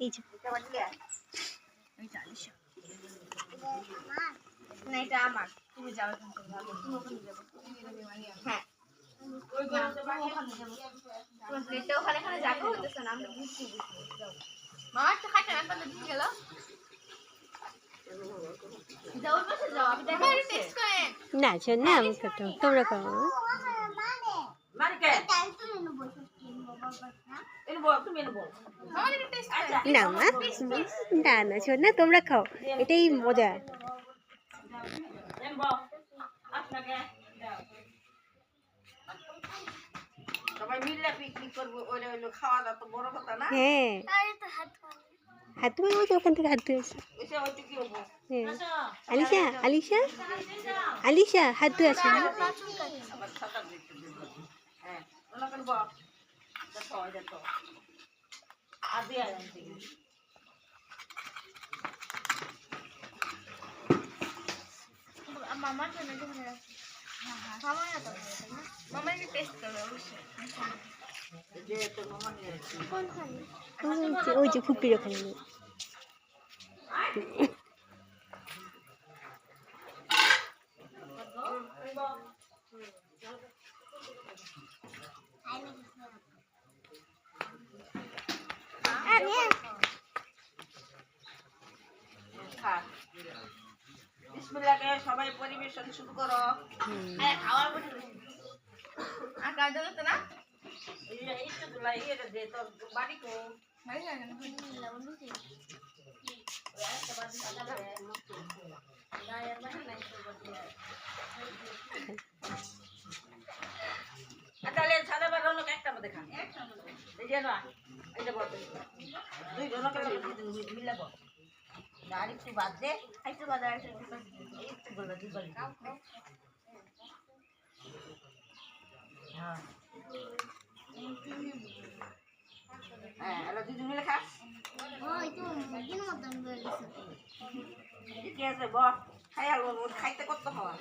এই যে না এটা আমার তুমি যাও এখন তুমি ওখানে যাবো হ্যাঁ প্লেটটা ওখানে এখানে জায়গা হইতেছে না আমরা বুঝছি মা একটা খাইতে না পারলে দিয়ে গেল যাও পাশে যাও আমি দেখো টেস্ট করেন না শোন না আমি করতে তোমরা করো মারিকে তুমি নেবো তুমি নেবো আমাদের টেস্ট না মা না না শোন না তোমরা খাও এটাই মজা আপনাকে সবাই মিলে পিকনিক করবো ওইটা হইলো খাওয়া দাওয়া তো বড় কথা না হ্যাঁ হাত ধুয়ে ওই যে ওখান থেকে হাত ধুয়ে এসো। এসে হয়তো কি হবো হ্যাঁ আলিশা আলিশা আলিশা হাত ধুয়ে আসো আবার ছাতা দিতে দেবো হ্যাঁ ওনাকে বল দেখো দেখো আদি আয়ান থেকে মামার জন্য তো মনে রাখছি মামা না তো মামা কি টেস্ট করবে অবশ্যই যে তো মামা নিয়ে কোনখানে ওই যে ফুপির ওখানে বিসমিল্লাহ সবাই পরিবেশন শুরু করো খাওয়ার আর কাজ হতো না একটু গুলাই এটা দে তোর বাড়ি কো বাড়ি লাগে না বন্ধু কি তাহলে সাদা বাগানো একটা মধ্যে খান এই যে না এই যে বল দুই জনকে মিলাবো আর একটু বাদ দে একটু বাদ আর একটু বলবো দুই বল হ্যাঁ হ্যাঁ এলা দুজন মিলে খাস ওই তো দিন মতন হয়ে গেছে ঠিক আছে বল খাই আলো খাইতে কত হওয়া